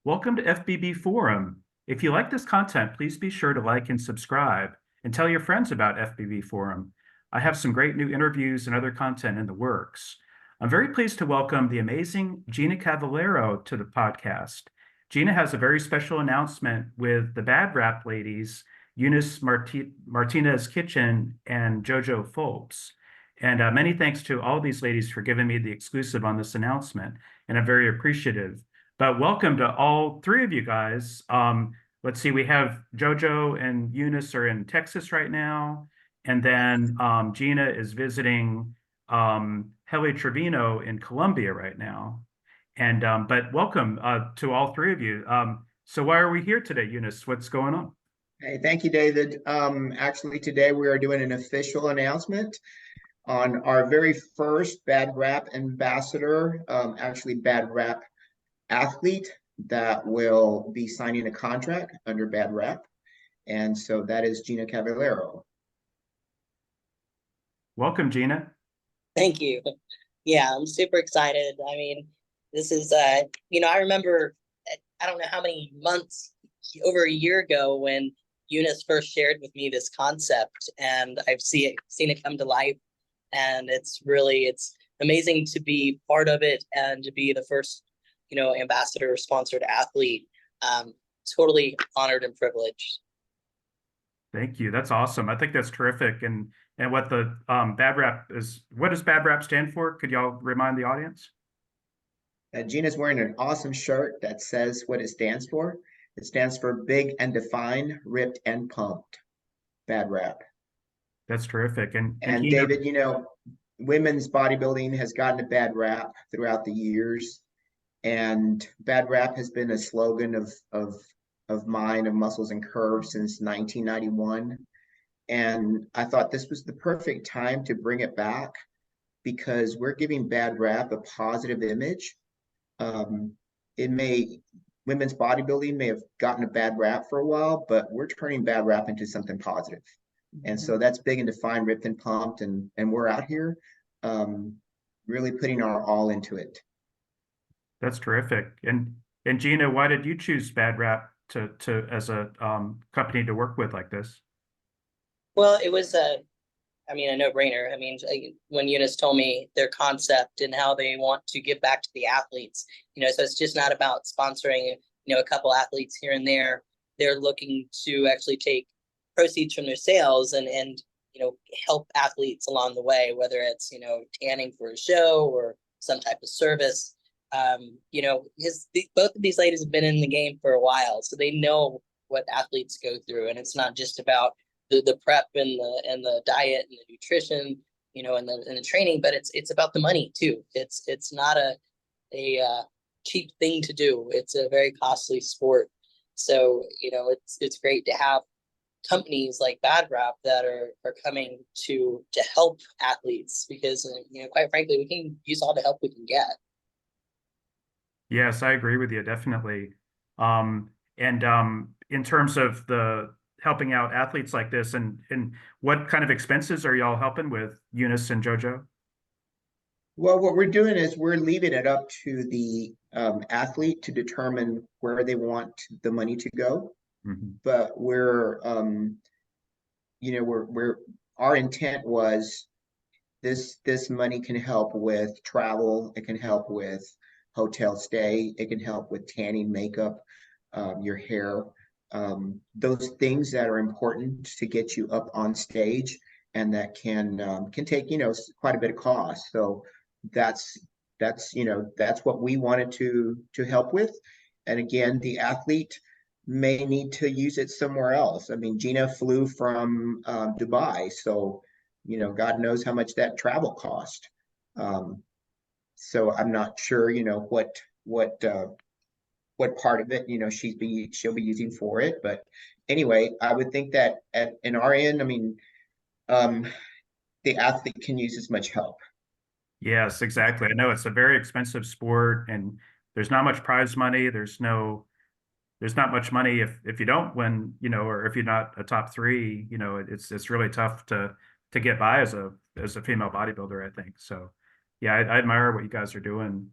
Welcome to FBB Forum. If you like this content, please be sure to like and subscribe and tell your friends about FBB Forum. I have some great new interviews and other content in the works. I'm very pleased to welcome the amazing Gina Cavaliero to the podcast. Gina has a very special announcement with the BADRAP ladies, Eunice Martinez-Kitchen and Jojo Fulps. And many thanks to all these ladies for giving me the exclusive on this announcement, and I'm very appreciative. But welcome to all three of you guys. Let's see, we have Jojo and Eunice are in Texas right now. And then Gina is visiting Helle Trevino in Colombia right now. And but welcome to all three of you. So why are we here today, Eunice? What's going on? Hey, thank you, David. Actually, today we are doing an official announcement on our very first BADRAP ambassador, actually BADRAP athlete that will be signing a contract under BADRAP. And so that is Gina Cavaliero. Welcome, Gina. Thank you. Yeah, I'm super excited. I mean, this is, I remember, I don't know how many months, over a year ago when Eunice first shared with me this concept, and I've seen it come to life. And it's amazing to be part of it and to be the first, ambassador sponsored athlete. Totally honored and privileged. Thank you. That's awesome. I think that's terrific. And what the BADRAP is, what does BADRAP stand for? Could y'all remind the audience? Gina's wearing an awesome shirt that says what it stands for. It stands for Big and Defined, Ripped and Pumped, BADRAP. That's terrific. And Gina, David, women's bodybuilding has gotten a bad rap throughout the years. And BADRAP has been a slogan of mine, of Muscles and Curves, since 1991. And I thought this was the perfect time to bring it back because we're giving BADRAP a positive image. Women's bodybuilding may have gotten a bad rap for a while, but we're turning BADRAP into something positive. And so that's Big and Defined, Ripped and Pumped, and we're out here really putting our all into it. That's terrific. And Gina, why did you choose BADRAP to as a company to work with like this? Well, it was a no-brainer. I mean, when Eunice told me their concept and how they want to give back to the athletes, so it's just not about sponsoring, a couple athletes here and there. They're looking to actually take proceeds from their sales and help athletes along the way, whether it's, tanning for a show or some type of service. Both of these ladies have been in the game for a while, so they know what athletes go through, and it's not just about the prep and the diet and the nutrition, and the training, but it's about the money too. It's not a cheap thing to do. It's a very costly sport. So, it's great to have companies like BADRAP that are coming to help athletes because, quite frankly, we can use all the help we can get. Yes, I agree with you, definitely. In terms of the helping out athletes like this, and what kind of expenses are y'all helping with, Eunice and Jojo? Well, what we're doing is we're leaving it up to the athlete to determine where they want the money to go. Mm-hmm. But our intent was this money can help with travel. It can help with hotel stay. It can help with tanning, makeup, your hair, those things that are important to get you up on stage and that can take, quite a bit of cost. So that's what we wanted to help with. And again, the athlete may need to use it somewhere else. I mean, Gina flew from Dubai, so God knows how much that travel cost. So I'm not sure, what part of it, she'll be using for it. But anyway, I would think that in our end, I mean, the athlete can use as much help. Yes, exactly. I know it's a very expensive sport and there's not much prize money. There's not much money if you don't win, or if you're not a top three, it's really tough to get by as a female bodybuilder, I think. So yeah, I admire what you guys are doing.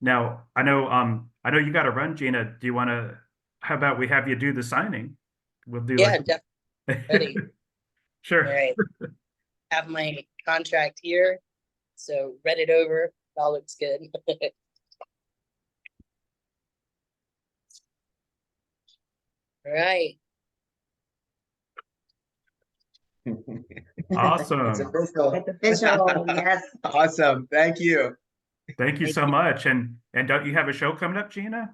Now, I know you got to run, Gina. Do you want to, how about we have you do the signing? We'll do Yeah, like, definitely ready. All sure. right. Have my contract here. So read it over. All looks good. All right. It's Awesome. official. It's official, yes. Awesome. Thank you. Thank you Thank so you. much. And don't you have a show coming up, Gina?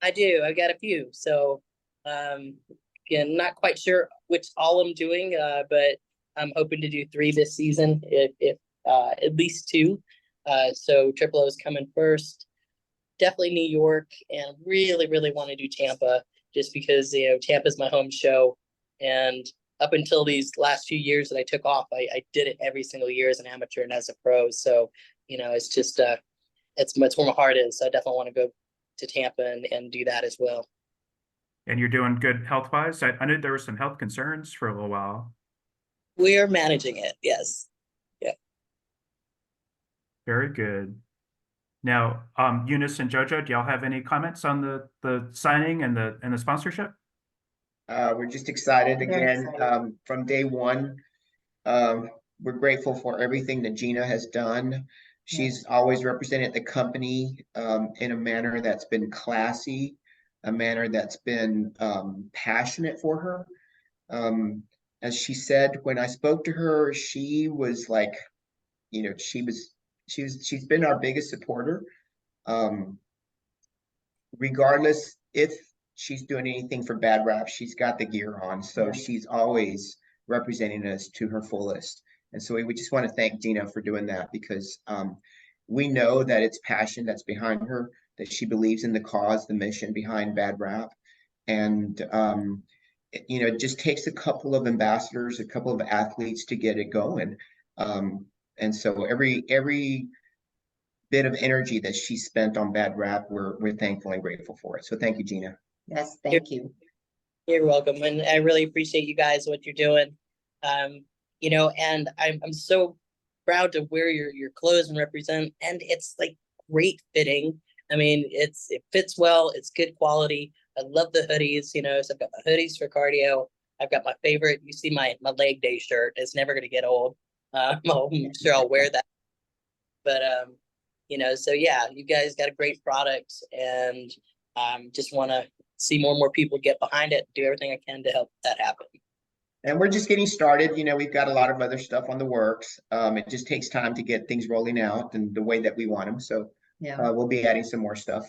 I do. I've got a few. So, again, not quite sure which all I'm doing, but I'm hoping to do 3 this season, if at least 2. So Triple O is coming first. Definitely New York, and really, really want to do Tampa, just because Tampa's my home show, and up until these last few years that I took off, I did it every single year as an amateur and as a pro. So it's just it's where my heart is. So I definitely want to go to Tampa and do that as well. And you're doing good health-wise? I knew there were some health concerns for a little while. We are managing it. Yes. Yeah. Very good. Now, Eunice and Jojo, do y'all have any comments on the signing and the sponsorship? We're just excited Very again, excited. from day one. We're grateful for everything that Gina has done. She's always represented the company in a manner that's been classy, a manner that's been passionate for her. As she said, when I spoke to her, she was like, she's been our biggest supporter. Regardless if she's doing anything for BadRAP, she's got the gear on, so she's always representing us to her fullest. And so we just want to thank Gina for doing that, because we know that it's passion that's behind her, that she believes in the cause, the mission behind BadRAP. And it just takes a couple of ambassadors, a couple of athletes to get it going. And so every bit of energy that she spent on BadRAP, we're thankful and grateful for it. So thank you, Gina. Yes, thank you. You're welcome, and I really appreciate you guys, what you're doing. And I'm so proud to wear your clothes and represent, and it's like great fitting. I mean, it fits well, it's good quality. I love the hoodies, so I've got my hoodies for cardio. I've got my favorite, you see my leg day shirt, it's never gonna get old. I'm sure I'll wear that. But so yeah, you guys got a great product, and just want to see more and more people get behind it, do everything I can to help that happen. And we're just getting started. We've got a lot of other stuff on the works. It just takes time to get things rolling out and the way that we want them. So Yeah. we'll be adding some more stuff.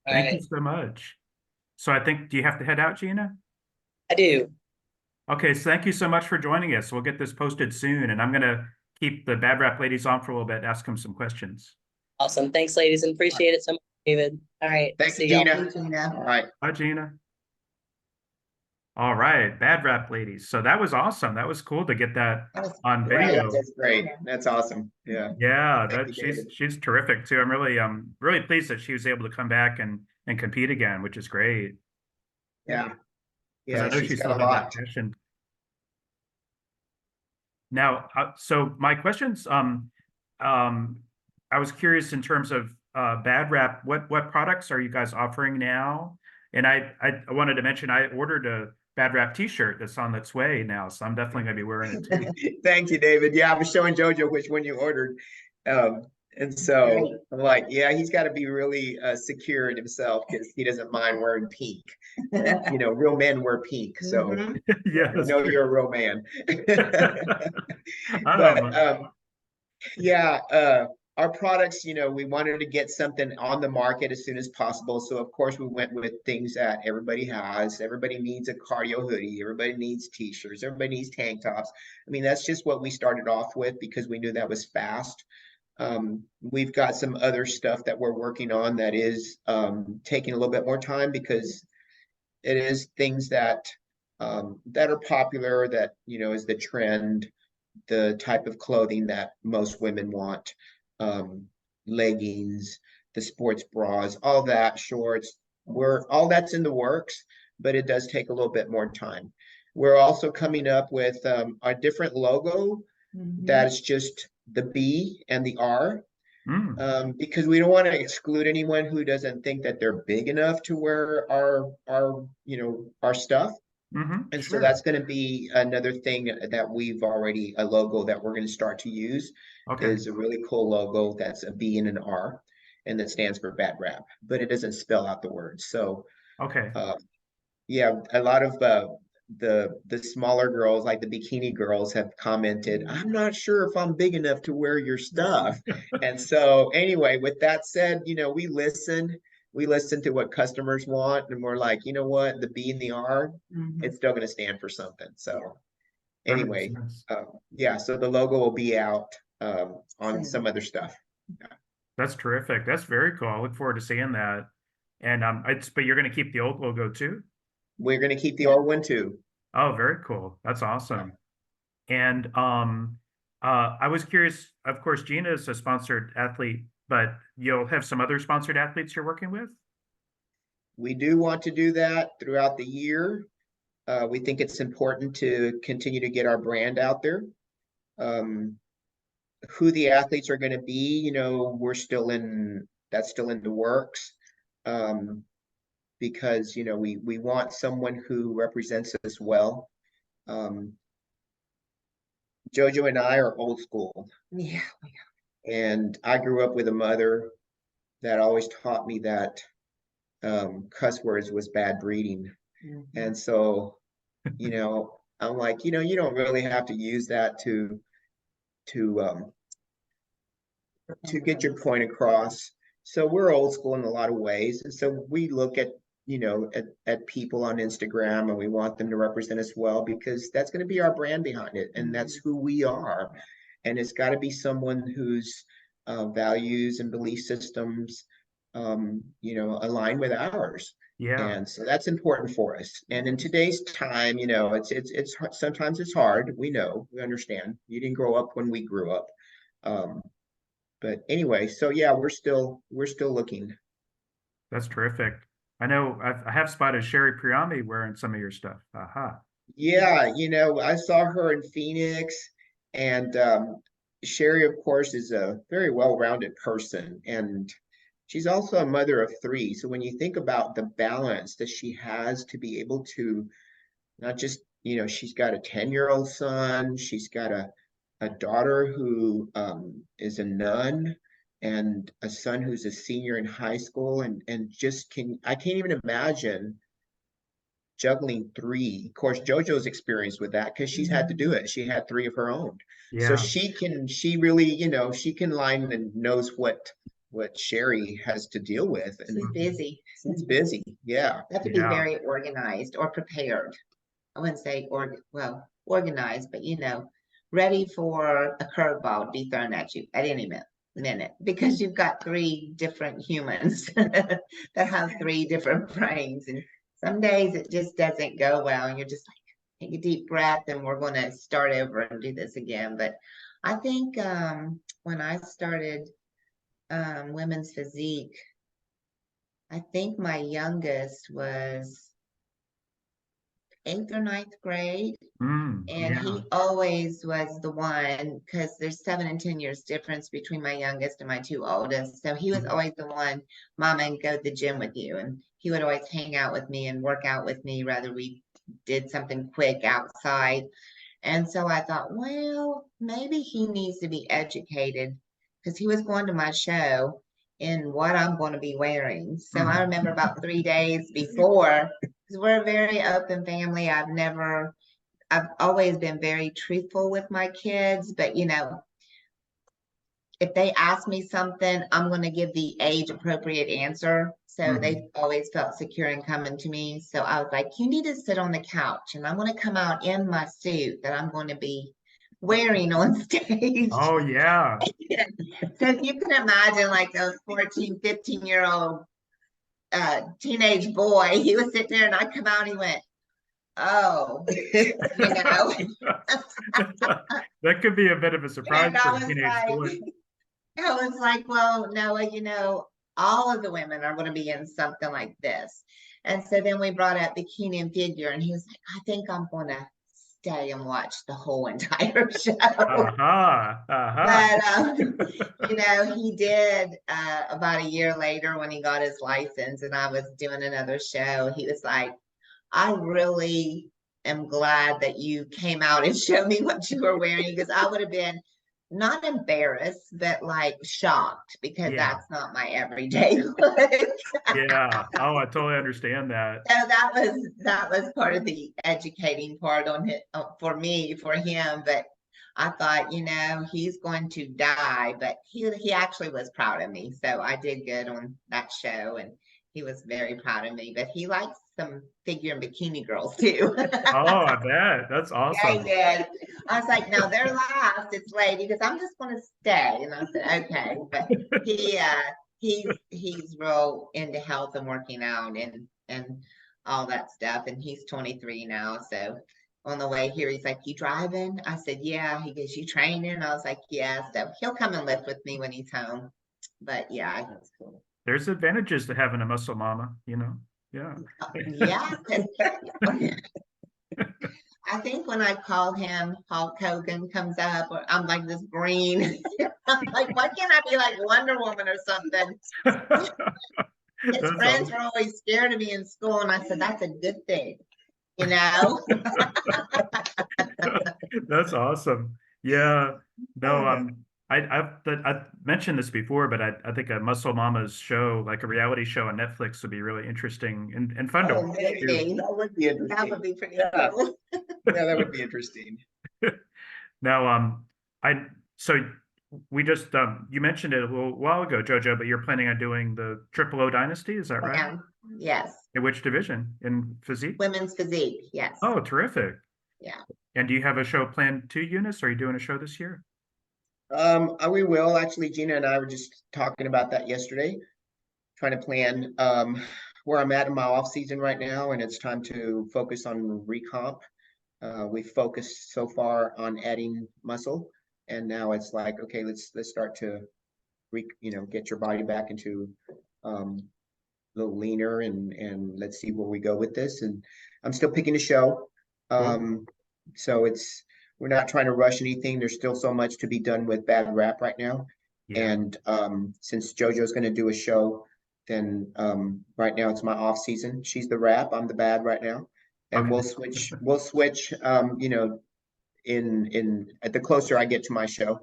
All Thank you right. so much. So I think, do you have to head out, Gina? I do. Okay, so thank you so much for joining us. We'll get this posted soon, and I'm going to keep the BadRAP ladies on for a little bit, ask them some questions. Awesome. Thanks, ladies, and appreciate it so much, David. All right. Thanks, See y'all. Gina. Thank you, Gina. All right. Bye, Gina. All right, BadRAP ladies. So that was awesome. That was cool to get that That was on Right, video. that's great. That's awesome. Yeah. Yeah, Thank that you, David. she's terrific too. I'm really pleased that she was able to come back and compete again, which is great. Yeah. Because I Yeah, know she's she got still a had that lot. passion. Now, so my questions, I was curious in terms of BadRAP, what products are you guys offering now? And I wanted to mention I ordered a BadRAP t-shirt that's on its way now, so I'm definitely gonna be wearing it too. Thank you, David. Yeah, I was showing Jojo which one you ordered. And so I'm like, yeah, he's got to be really secure in himself, because he doesn't mind wearing pink. And, real men wear pink. So Mhm. Yeah, I that's know true. you're a real man. I don't But mind. yeah, our products, we wanted to get something on the market as soon as possible. So of course we went with things that everybody has. Everybody needs a cardio hoodie. Everybody needs t-shirts. Everybody needs tank tops. I mean, that's just what we started off with, because we knew that was fast. We've got some other stuff that we're working on that is taking a little bit more time, because it is things that are popular, that is the trend, the type of clothing that most women want. Leggings, the sports bras, all that, shorts, all that's in the works, but it does take a little bit more time. We're also coming up with a different logo Mhm. that is just the B and the R. because we don't want to exclude anyone who doesn't think that they're big enough to wear our stuff. And so Sure. that's going to be another thing that we've already, a logo that we're going to start to use Okay. is a really cool logo that's a B and an R, and that stands for BadRAP, but it doesn't spell out the words. So Okay. yeah, a lot of the smaller girls, like the bikini girls, have commented, I'm not sure if I'm big enough to wear your stuff. And so anyway, with that said, we listen to what customers want, and we're like, you know what, the B and the R, it's still going to stand for something. So That makes anyway, sense. yeah, so the logo will be out on Soon. some other stuff. That's terrific. That's very cool. I look forward to seeing that. And but you're going to keep the old logo too? We're going to keep the old one too. Oh, very cool. That's awesome. And I was curious, of course, Gina is a sponsored athlete, but you'll have some other sponsored athletes you're working with? We do want to do that throughout the year. We think it's important to continue to get our brand out there. Who the athletes are going to be, that's still in the works. Because, we want someone who represents us well. Jojo and I are old school. Yeah. And I grew up with a mother that always taught me that cuss words was bad breeding. And so, I'm like, you don't really have to use that to get your point across. So we're old school in a lot of ways. And so we look at, at people on Instagram, and we want them to represent us well, because that's going to be our brand behind it. And that's who we are. And it's got to be someone whose values and belief systems, align with ours. Yeah. And so that's important for us. And in today's time, it's sometimes it's hard. We understand. You didn't grow up when we grew up. But anyway, so yeah, we're still looking. That's terrific. I know I have spotted Sherry Priami wearing some of your stuff. Aha. Yeah, I saw her in Phoenix, and Sherry, of course, is a very well-rounded person, and she's also a mother of 3. So when you think about the balance that she has to be able to not just, she's got a 10-year-old son, she's got a daughter who is a nun, and a son who's a senior in high school, and I can't even imagine juggling 3. Of course, JoJo's experienced with that because she's had to do it. She had 3 of her own. So Yeah. she really, she can line and knows what Sherry has to deal with. And She's busy. she's busy. Yeah. You have to be Yeah. very organized or prepared. I wouldn't say organized, but ready for a curveball to be thrown at you at any minute, because you've got 3 different humans that have 3 different brains, and some days it just doesn't go well, and you're just like, take a deep breath, and we're going to start over and do this again. But I think when I started women's physique, I think my youngest was 8th or 9th grade. And Yeah. he always was the one, because there's 7 and 10 years difference between my youngest and my 2 oldest. So he was always the one, Mama, and go to the gym with you. And he would always hang out with me and work out with me, rather we did something quick outside. And so I thought, well, maybe he needs to be educated, because he was going to my show in what I'm going to be wearing. So I remember about 3 days before, because we're a very open family. I've always been very truthful with my kids, but if they ask me something, I'm going to give the age appropriate answer. So they always felt secure in coming to me. So I was like, you need to sit on the couch, and I'm going to come out in my suit that I'm going to be wearing on stage. Oh, yeah. So if you can imagine, like a 14, 15-year-old teenage boy, he was sitting there, and I come out and he went, oh, That could be a bit of a surprise And I for a was teenage like, boy. I was like, well, Noah, all of the women are going to be in something like this. And so then we brought up bikini and figure, and he was like, I think I'm going to stay and watch the whole entire show. But you know, he did about a year later when he got his license and I was doing another show, he was like, I really am glad that you came out and showed me what you were wearing, because I would have been not embarrassed, but like shocked, because Yeah. that's not my everyday look. Yeah. Oh, I totally understand that. So that was part of the educating part on it for me, for him. But I thought, you know, he's going to die, but he actually was proud of me. So I did good on that show, and he was very proud of me. But he likes some figure and bikini girls too. Oh, I bet. That's Yeah, he awesome. did. I was like, no, they're last. It's late. He goes, I'm just going to stay. And I said, okay. But he's real into health and working out and all that stuff. And he's 23 now. So on the way here, he's like, you driving? I said, yeah. He goes, you training? I was like, yeah. So he'll come and lift with me when he's home. But yeah, that's cool. There's advantages to having a muscle mama, you know? Yeah. Yeah. I think when I call him, Hulk Hogan comes up, or I'm like this green. I'm like, why can't I be like Wonder Woman or something? His That's friends awesome. were always scared of me in school, and I said, that's a good thing, you know? That's awesome. Yeah. No, I've mentioned this before, but I think a Muscle Mama's show, like a reality show on Netflix, would be really interesting and fun to Oh, watch maybe. too. That would be interesting. That would be pretty Yeah. cool. Yeah, that would be interesting. Now, I so we just you mentioned it a little while ago, Jojo, but you're planning on doing the Triple O Dynasty, is that right? Yeah. Yes. In which division? In physique? Women's physique. Yes. Oh, terrific. Yeah. And do you have a show planned too, Eunice? Are you doing a show this year? We will actually. Gina and I were just talking about that yesterday, trying to plan where I'm at in my off season right now, and it's time to focus on recomp. We focused so far on adding muscle, and now it's like, okay, let's start to get your body back into a little leaner, and let's see where we go with this. And I'm still picking a show. So we're not trying to rush anything. There's still so much to be done with BadRAP right now. Yeah. And since JoJo's going to do a show, then right now it's my off season. She's the rap, I'm the bad right now. And Okay. we'll switch in at the closer I get to my show.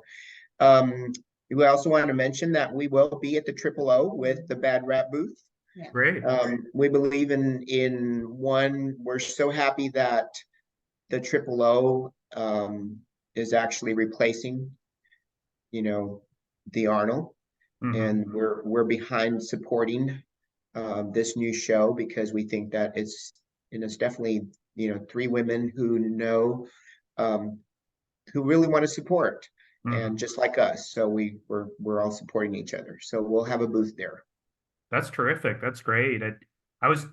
We also want to mention that we will be at the Triple O with the BadRAP booth. Yeah. Great. We believe in one, we're so happy that the Triple O is actually replacing, the Arnold. And we're behind supporting this new show, because we think that it's definitely, three women who know, who really want to support, and just like us. So we're all supporting each other. So we'll have a booth there. That's terrific. That's great. I was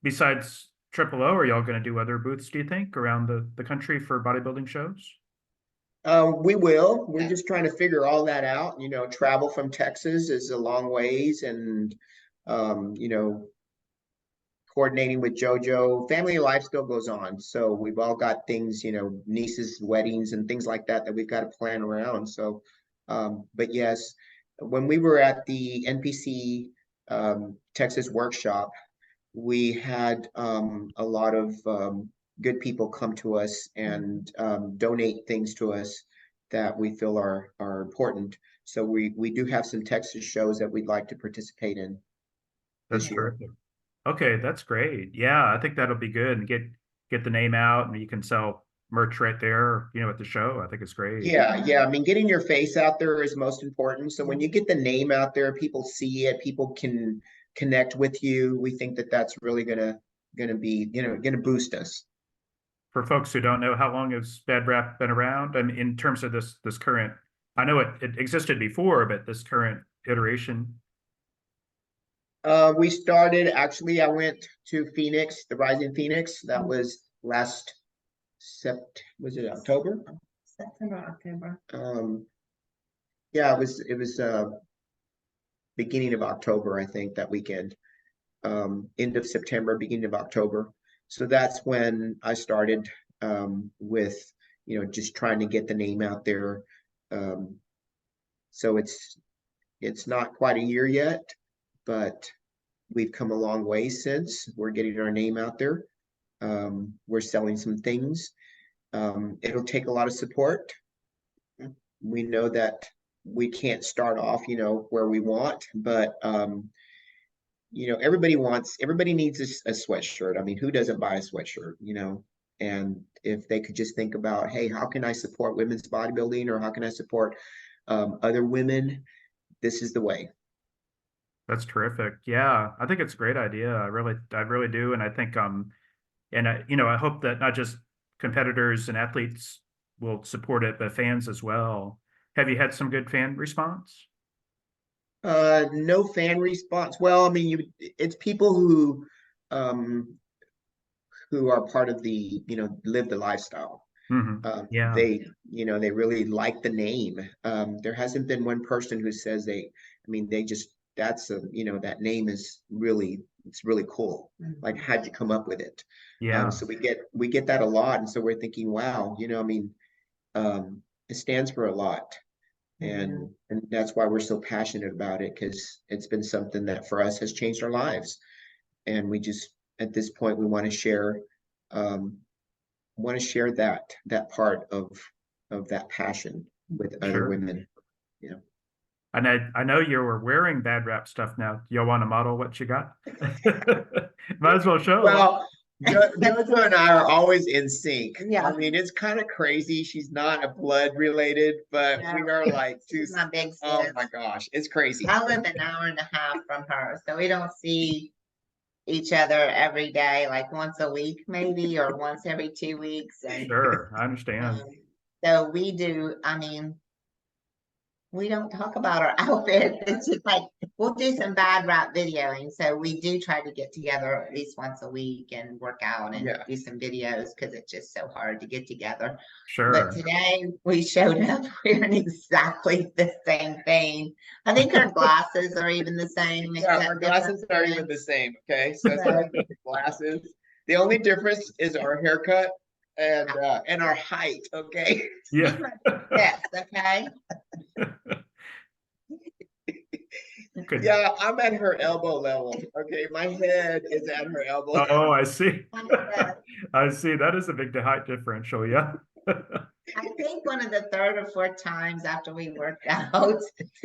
besides Triple O, are y'all going to do other booths, do you think, around the country for bodybuilding shows? We will. We're just trying to figure all that out. Travel from Texas is a long ways, and coordinating with JoJo, family life still goes on. So we've all got things, nieces' weddings and things like that we've got to plan around. So, but yes, when we were at the NPC Texas workshop, we had a lot of good people come to us and donate things to us that we feel are important. So we do have some Texas shows that we'd like to participate in this year. Terrific. Okay, that's great. Yeah, I think that'll be good, and get the name out, and you can sell merch right there, at the show. I think it's great. Yeah. I mean, getting your face out there is most important. So when you get the name out there, people see it, people can connect with you. We think that that's really gonna be, gonna boost us. For folks who don't know, how long has BadRAP been around? I mean, in terms of this current, I know it existed before, but this current iteration. We started, actually, I went to Phoenix, the Rising Phoenix. That was last was it October? October. Yeah, it was beginning of October, I think, that weekend. End of September, beginning of October. So that's when I started with, you know, just trying to get the name out there. So it's not quite a year yet, but we've come a long way since. We're getting our name out there. We're selling some things. It'll take a lot of support. We know that we can't start off, you know, where we want, but you know, everybody needs a sweatshirt. I mean, who doesn't buy a sweatshirt, you know? And if they could just think about, hey, how can I support women's bodybuilding, or how can I support other women? This is the way. That's terrific. Yeah, I think it's a great idea. I really do. And I think, you know, I hope that not just competitors and athletes will support it, but fans as well. Have you had some good fan response? No fan response. Well, I mean, it's people who are part of the, you know, live the lifestyle. Yeah. They, you know, they really like the name. There hasn't been one person who says I mean, they just, you know, that name is really, it's really cool. Like, how'd you come up with it? Yeah. So we get that a lot. And so we're thinking, wow, you know, I mean, it stands for a lot. And that's why we're so passionate about it, because it's been something that for us has changed our lives. And we just, at this point, we want to share that part of that passion with other Sure. women, you know. And I know you were wearing BadRAP stuff now. Y'all want to model what you got? Might as well show. Well, Jojo and I are always in sync. Yeah. I mean, it's kind of crazy. She's not a blood related, but No, we are like she's my big sis. oh my gosh, it's crazy. I live an hour and a half from her, so we don't see each other every day, like once a week maybe, or once every 2 weeks. And Sure, I understand. so we do, I mean, we don't talk about our outfits. It's just like, we'll do some BadRAP videoing. So we do try to get together at least once a week and work out and do some videos, because it's just so hard to get together. Sure. But today we showed up wearing exactly the same thing. I think our glasses are even the same. Yeah, our glasses are even the same. Okay, so the glasses. The only difference is our haircut and our height. Okay. Yeah. Yes. Okay. Yeah, I'm at her elbow level. Okay, my head is at her elbow. Oh, I see. I see. That is a big height differential. Yeah. I think one of the third or fourth times after we worked out,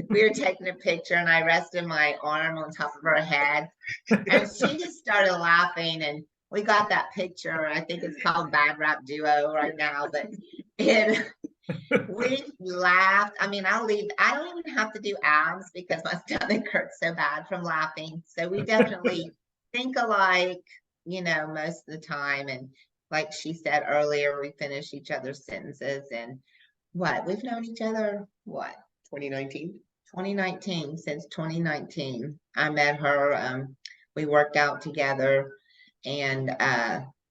we were taking a picture and I rested my arm on top of her head, and she just started laughing, and we got that picture. I think it's called BadRAP Duo right now, but we laughed. I mean, I don't even have to do abs because my stomach hurts so bad from laughing. So we definitely think alike, you know, most of the time. And like she said earlier, we finish each other's sentences. And we've known each other, 2019? 2019, since 2019. I met her, we worked out together, and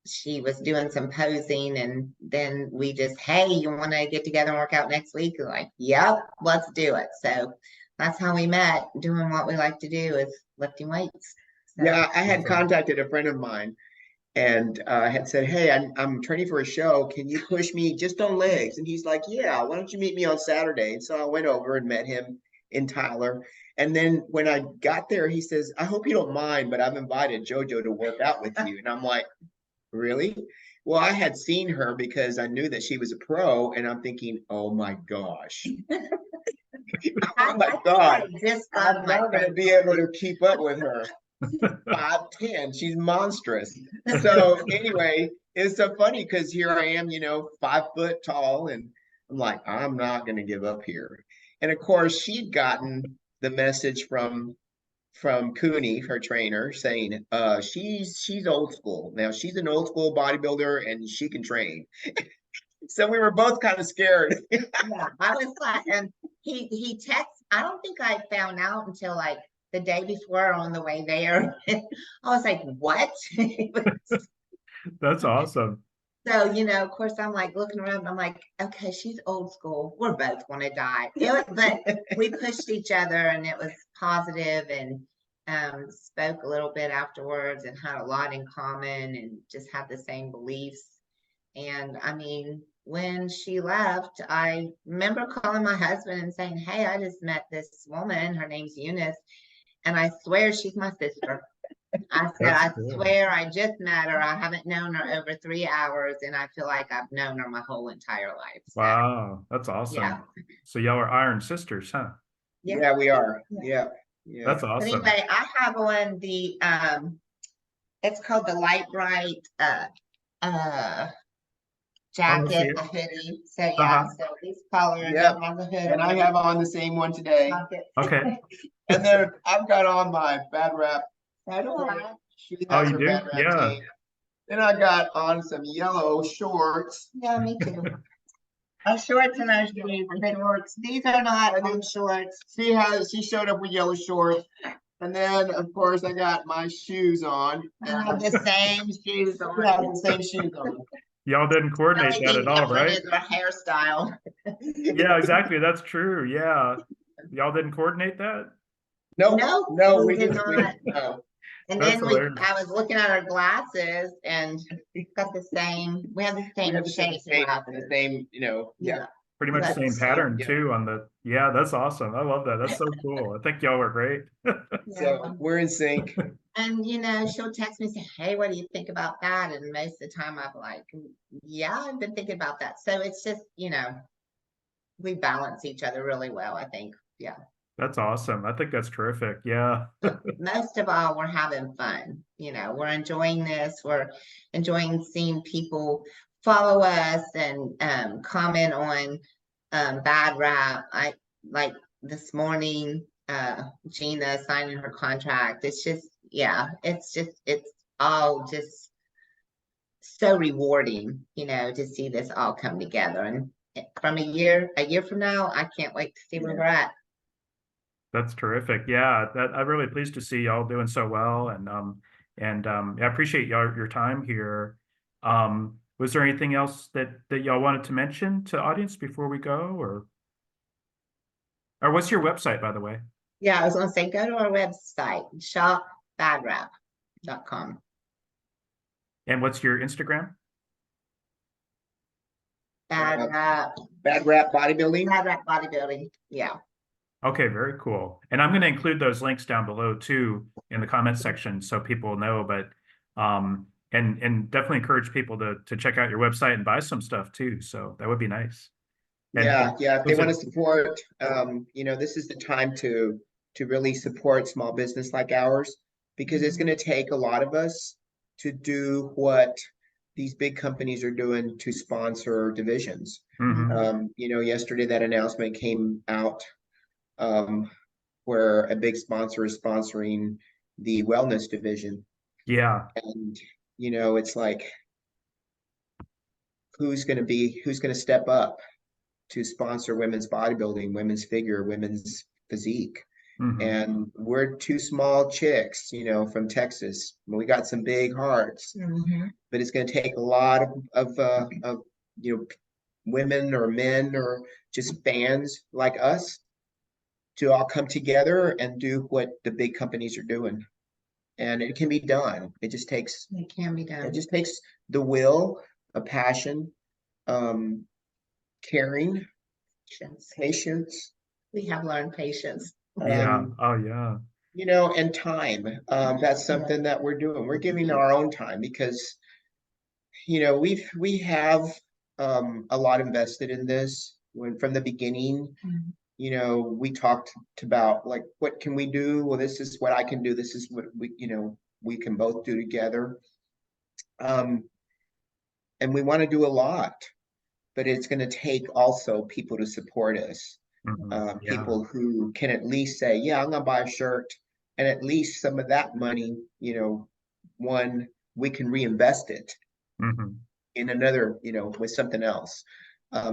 she was doing some posing, and then we just, hey, you want to get together and work out next week? And like, yep, let's do it. So that's how we met, doing what we like to do, is lifting weights. So, yeah, I had contacted a friend of mine and had said, hey, I'm training for a show. Can you push me just on legs? And he's like, yeah, why don't you meet me on Saturday? And so I went over and met him in Tyler. And then when I got there, he says, I hope you don't mind, but I've invited Jojo to work out with you. And I'm like, really? Well, I had seen her because I knew that she was a pro, and I'm thinking, oh my gosh. Oh my God. I'm not going to be able to keep up with her. 5'10", she's monstrous. So anyway, it's so funny because here I am, you know, 5 foot tall, and I'm like, I'm not going to give up here. And of course, she'd gotten the message from Cooney, her trainer, saying she's old school. Now she's an old school bodybuilder and she can train. So we were both kind of scared. Yeah, I was like, and he texted. I don't think I found out until like the day before on the way there. I was like, what? That's awesome. So, you know, of course, I'm like looking around, and I'm like, okay, she's old school. We're both going to die. But we pushed each other, and it was positive, and spoke a little bit afterwards, and had a lot in common, and just had the same beliefs. And I mean, when she left, I remember calling my husband and saying, "Hey, I just met this woman. Her name's Eunice. And I swear she's my sister." I said, That's "I cool. swear I just met her. I haven't known her over 3 hours, and I feel like I've known her my whole entire life." So, Wow, that's awesome. yeah. So y'all are iron sisters, huh? Yeah, we are. Yeah. Yeah. That's But awesome. anyway, I have on the it's called the light bright jacket, it. the hoodie. So yeah, Uh-huh. so these colors, Yep. it has a hood. And I have on the same one today. pocket. Okay. And then I've got on my BadRAP. So do I. She Oh, has you her do? BadRAP Yeah. tee. Then I got on some yellow shorts. Yeah, me too. Our shorts and our shoes, the shorts. These are not home shorts. She showed up with yellow shorts. And then, of course, I got my shoes on. I have the same shoes on. We have the same shoes on. Y'all didn't The coordinate only that thing at all, different right? is our hairstyle. Yeah, exactly. That's true. Yeah. Y'all didn't coordinate that? No, No, no, we we did just, not. no. And That's then hilarious. I was looking at our glasses and we've got the same, we have the We same have the same shape shape and glasses. the same, yeah. Pretty much the That's same pattern yeah. too on the, yeah, that's awesome. I love that. That's so cool. I think y'all were great. So we're in sync. And you know, she'll text me and say, "Hey, what do you think about that?" And most of the time I'm like, "Yeah, I've been thinking about that." So it's just, you know, we balance each other really well, I think. Yeah. That's awesome. I think that's terrific. Yeah. Most of all, we're having fun. You know, we're enjoying this. We're enjoying seeing people follow us and comment on BadRAP. I like this morning, Gina signing her contract. It's just, yeah, it's all just so rewarding, you know, to see this all come together. And from a year from now, I can't wait to see where we're at. That's terrific. Yeah, I'm really pleased to see y'all doing so well, and I appreciate your time here. Was there anything else that y'all wanted to mention to the audience before we go, or what's your website, by the way? Yeah, I was gonna say, go to our website, shopbadrap.com. And what's your Instagram? BadRAP BadRAP Bodybuilding. Yeah. Okay, very cool. And I'm going to include those links down below too in the comment section so people know. But and definitely encourage people to check out your website and buy some stuff too. So that would be nice. And Yeah. If they was want it- to support, you know, this is the time to really support small business like ours, because it's going to take a lot of us to do what these big companies are doing to sponsor divisions. Mhm. You know, yesterday that announcement came out, where a big sponsor is sponsoring the wellness division. Yeah. And, you know, it's like, who's going to step up to sponsor women's bodybuilding, women's figure, women's physique? Mhm. And we're two small chicks, you know, from Texas. We got some big hearts, but it's going to take a lot of you know, women or men or just fans like us to all come together and do what the big companies are doing. And it can be done. It just takes It can be done. the will, a passion, caring, patience. We have learned patience. Yeah. Oh yeah. You know, and time. That's something that we're doing. We're giving our own time because, you know, we have a lot invested in this. When from the beginning, you know, we talked about like, what can we do? Well, this is what I can do. This is what we can both do together. And we want to do a lot, but it's going to take also people to support us. Mhm. Yeah. People who can at least say, yeah, I'm gonna buy a shirt, and at least some of that money, you know, we can reinvest it Mhm. in another, you know, with something else.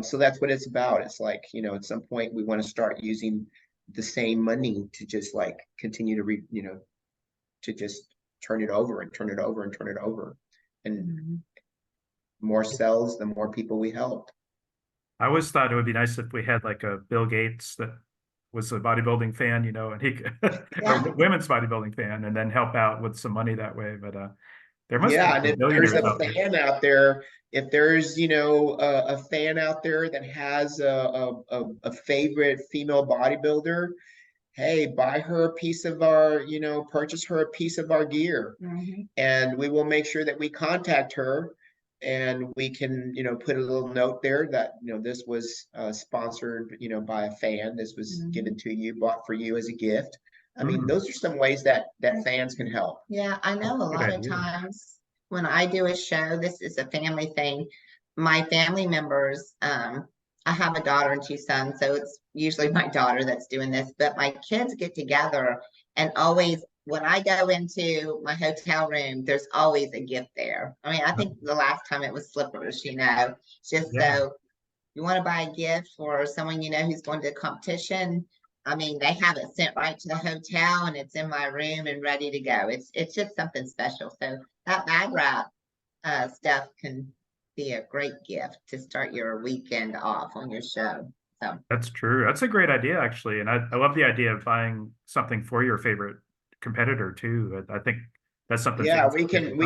So that's what it's about. It's like, you know, at some point we want to start using the same money to just like continue to to just turn it over and turn it over and turn it over. And more sales, the more people we help. I always thought it would be nice if we had like a Bill Gates that was a bodybuilding fan, and he could, Yeah. a women's bodybuilding fan, and then help out with some money that way. But There must Yeah, be and some if there's millionaires a out there. fan out there, if there's, you know, a fan out there that has a favorite female bodybuilder, hey, buy her a piece of our, you know, purchase her a piece of our gear. And we will make sure that we contact her and we can, you know, put a little note there that, you know, this was sponsored, you know, by a fan. This was given to you, bought for you as a gift. I mean, those are some ways that fans can help. Yeah, I know a lot of times when I do a show, this is a family thing. My family members, I have a daughter and 2 sons, so it's usually my daughter that's doing this, but my kids get together and always, when I go into my hotel room, there's always a gift there. I mean, I think the last time it was slippers, you know, just so you want to buy a gift for someone you know who's going to a competition. I mean, they have it sent right to the hotel and it's in my room and ready to go. It's just something special. So that BadRAP stuff can be a great gift to start your weekend off on your show. So That's true. That's a great idea, actually. And I love the idea of buying something for your favorite competitor too. I think that's something. Yeah, we can,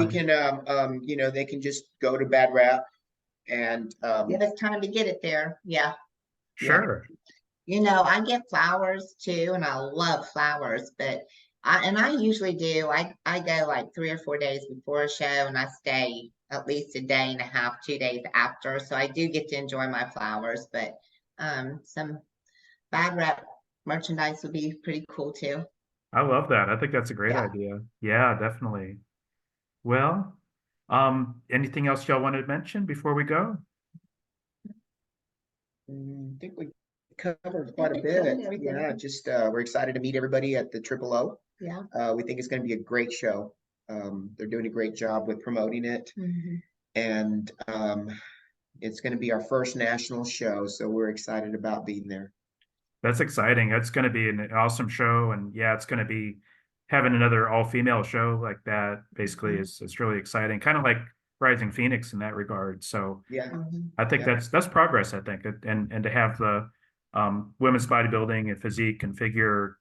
you know, they can just go to BadRAP and give us time to get it there. Yeah. Sure. You know, I get flowers too, and I love flowers, but I usually do. I go like 3 or 4 days before a show and I stay at least a day and a half, 2 days after. So I do get to enjoy my flowers, but some BadRAP merchandise would be pretty cool too. I love that. I think that's a great idea. Yeah, definitely. Well, anything else y'all wanted to mention before we go? I think we covered quite a bit. Yeah, just we're excited to meet everybody at the Triple O. Yeah. We think it's going to be a great show. They're doing a great job with promoting it. And it's going to be our first national show, so we're excited about being there. That's exciting. That's going to be an awesome show. And yeah, it's going to be having another all-female show like that basically is really exciting. Kind of like Rising Phoenix in that regard. So yeah, I think that's progress, I think. And to have the women's bodybuilding and physique and figure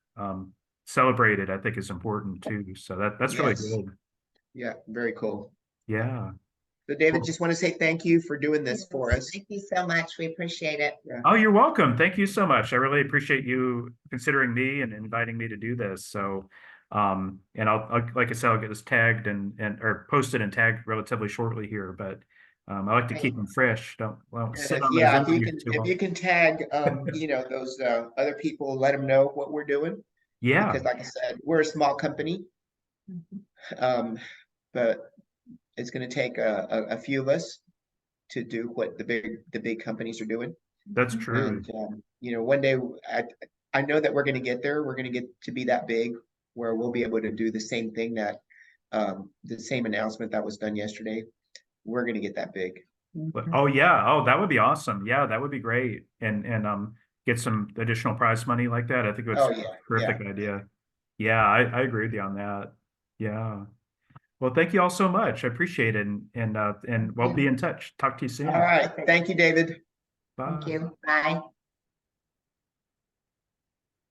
celebrated, I think is important too. So that's really good. Yeah, very cool. Yeah. So David, just want to say thank you for doing this for us. Thank you so much. We appreciate it. Oh, you're welcome. Thank you so much. I really appreciate you considering me and inviting me to do this. So, and I'll like I said, I'll get this tagged and or posted and tagged relatively shortly here. But I like to keep them fresh. Don't sit on yeah, if you can tag you know, those other people, let them know what we're doing. Yeah, because like I said, we're a small company, but it's going to take a few of us to do what the big companies are doing. That's true. And you know, one day I know that we're going to get there. We're going to get to be that big where we'll be able to do the same thing that the same announcement that was done yesterday. We're going to get that big. Oh yeah. Oh, that would be awesome. Yeah, that would be great. And get some additional prize money like that. I think it's a terrific idea. Yeah, I agree with you on that. Yeah. Well, thank you all so much. I appreciate it. And we'll be in touch. Talk to you soon. All right. Thank you, David. Bye. Thank you. Bye.